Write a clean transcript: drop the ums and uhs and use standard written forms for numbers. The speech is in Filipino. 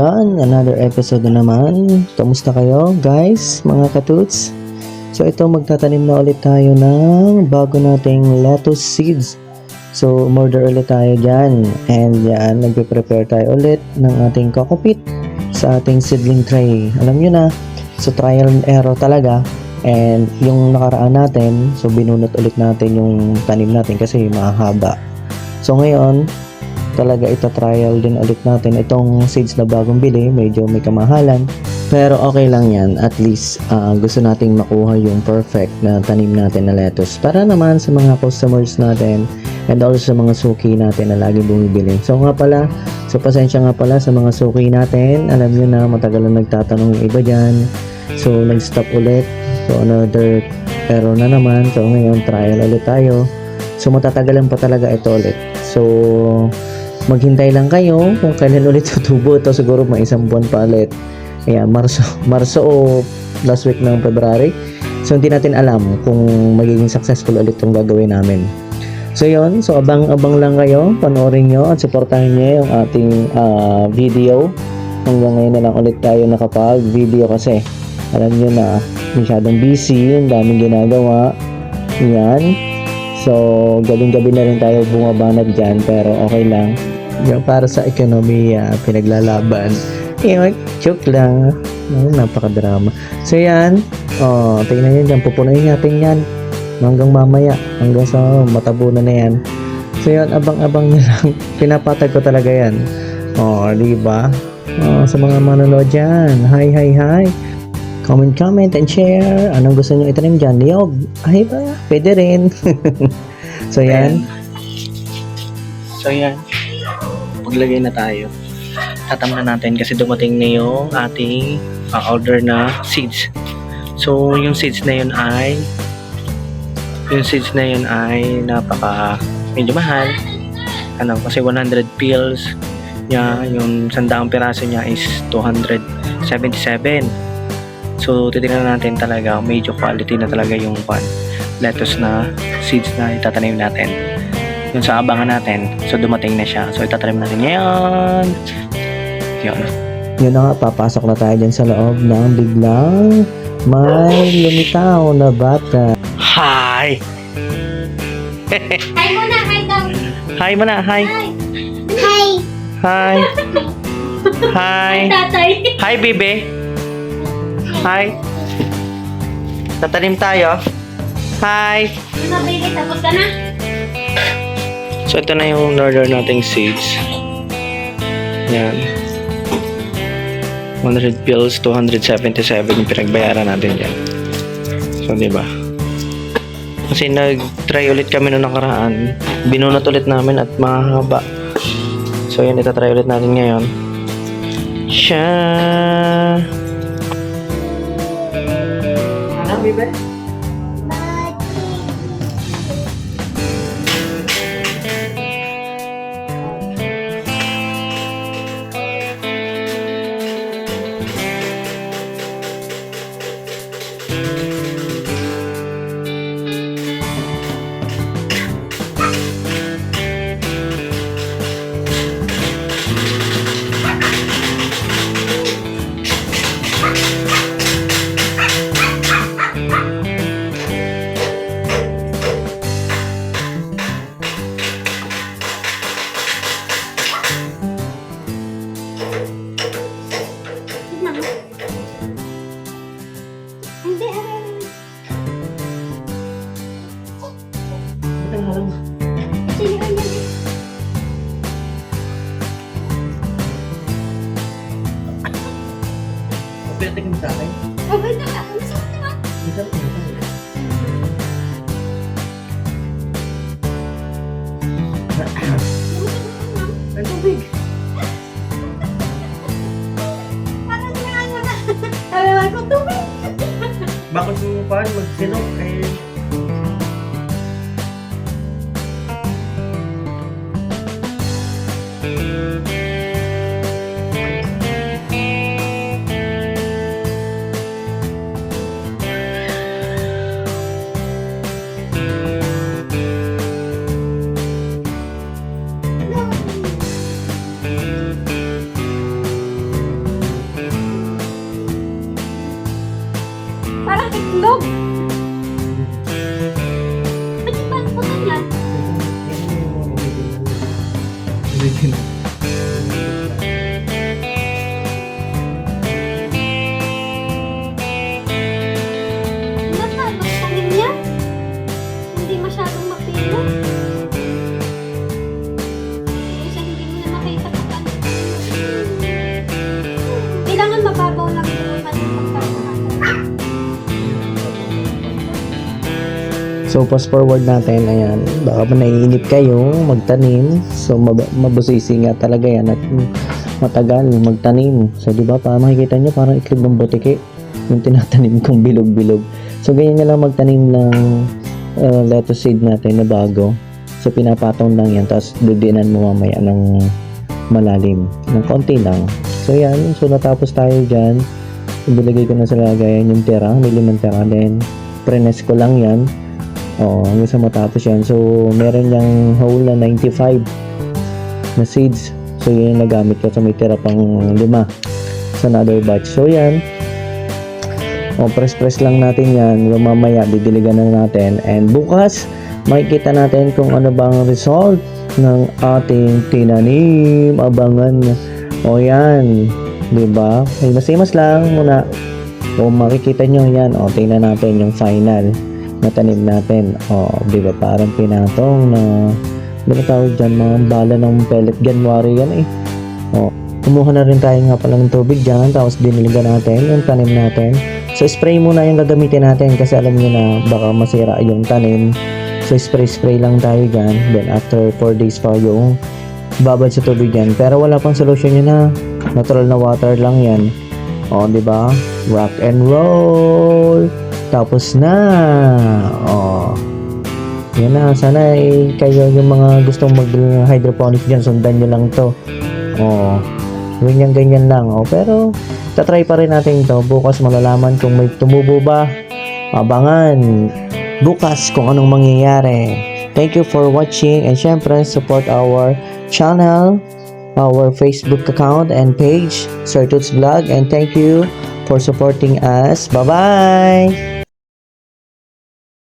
Yan, another episode na naman. Kamusta kayo guys, mga katuts? So ito, magtatanim na ulit tayo ng bago nating lettuce seeds. So umorder ulit tayo dyan. And yan, nagpe-prepare tayo ulit ng ating cockpit sa ating seedling tray. Alam nyo na, so trial and error talaga. And yung nakaraan natin, so binunot ulit natin yung tanim natin kasi mahaba. So ngayon, talaga ita-trial din ulit natin itong seeds na bagong bili. Medyo may kamahalan, pero okay lang yan. At least gusto nating makuha yung perfect na tanim natin na lettuce para naman sa mga customers natin and also sa mga suki natin na lagi bumibili. So nga pala, so pasensya nga pala sa mga suki natin. Alam nyo na, matagal na nagtatanong yung iba dyan. So nag-stop ulit. So another error na naman. So ngayon trial ulit tayo. So matatagalan pa talaga ito ulit. So maghintay lang kayo kung kailan ulit tutubo ito. Siguro may isang buwan pa ulit. Ayan, Marso o last week ng February. So hindi natin alam kung magiging successful ulit itong gagawin namin. So yun, so abang-abang lang kayo, panoorin nyo at supportahan nyo yung ating video. Hanggang ngayon na lang ulit tayo nakapag-video kasi alam nyo na masyadong busy, ang daming ginagawa. Yan. So gabing-gabi na rin tayo bumabanat dyan, pero okay lang. Yung para sa ekonomiya, pinaglalaban. Joke lang. Napakadrama. So yan. Tingnan nyo dyan. Pupunayin natin yan. Hanggang mamaya. Hanggang sa matabunan na yan. So yan. Abang-abang nyo lang. Pinapatag ko talaga yan. Diba? Sa mga manonood dyan. Hi. Comment and share. Anong gusto nyo itanim dyan? Niyog. Ay ba? Pwede rin. So yan. Maglagay na tayo. Tatam na natin kasi dumating na yung ating order na seeds. So yung seeds na yun ay medyo mahal. Kasi 100 pills niya, yung 100 piraso niya is 277. So titingnan natin talaga, medyo quality na talaga yung lettuce na seeds na itatanim natin. Yung sa abangan natin. So dumating na siya. So itatanim natin ngayon. Yun na nga, papasok na tayo dyan sa loob ng biglang may lumitaw na bata. Hi! Hi muna, hi daw. Hi muna, hi! Hi! Hi! Hi! Tatay. Hi, bebe! Hi! Tatanim tayo. Hi! Ano, baby, tapos ka na? So ito na yung order nating seeds. Yan. 100 pills, 277 yung pinagbayaran natin yan. So diba? Kasi nag-try ulit kami noong nakaraan. Binunot ulit namin at mahaba. So yan, itatry ulit natin ngayon. Siya! Ano, bibe? Hindi, sinihan niya din. Pwede ka sa akin? Okay na ka. Masarap naman. Ang tubig. Parang sinihan mo na. Sabi ko, tubig. Bakit mo pa magsinok eh? Parang itlog. Ba't yung parang po ganyan? Masyadong tanim yan. Hindi masyadong mapilo. Isa hindi mo na makita pa paano. Kailangan mababaw lang yung kanyang pagkakaroon. So, fast forward natin, ayan, baka pa naiinip kayo magtanim. So, mabusisi nga talaga yan at matagal magtanim. So, di ba, makikita nyo parang itlog ng butike yung tinatanim kong bilog-bilog. So, ganyan na lang magtanim ng lettuce seed natin na bago. So, pinapatong lang yan, tapos dudinan mo mamaya ng malalim, ng konti lang. So, yan, so natapos tayo dyan. Ibilagay ko na sa lagayan yung tira, may 5 tira, then prenes ko lang yan. Hanggang sa matapos yan. So, meron yung whole na 95 na seeds. So, yun yung nagamit ko. So, may tira pang 5 sa another batch. So, yan. Press lang natin yan. Mamaya, didiligan na natin. And bukas, makikita natin kung ano bang result ng ating tinanim. Abangan. Yan. Diba? Ay, mas lang muna. Makikita nyo yan. Tingnan natin yung final na tanim natin. Di ba parang pinatong na ano tawag dyan, mga bala ng pellet January yan eh. Kumuha na rin tayo nga pala ng tubig dyan, tapos diniligan natin yung tanim natin. So spray muna yung gagamitin natin kasi alam niyo na baka masira yung tanim. So spray lang tayo dyan. Then after 4 days pa yung babad sa tubig dyan. Pero wala pang solution yun na natural na water lang yan. Di ba? Rock and roll. Tapos na. Yan na. Sana kayo yung mga gustong mag-hydroponic dyan, sundan nyo lang to. Ganyan lang. Pero, tatry pa rin natin to. Bukas malalaman kung may tumubo ba. Abangan. Bukas kung anong mangyayari. Thank you for watching. And syempre, support our channel, our Facebook account and page, Sir Toots Vlog. And thank you for supporting us. Bye-bye!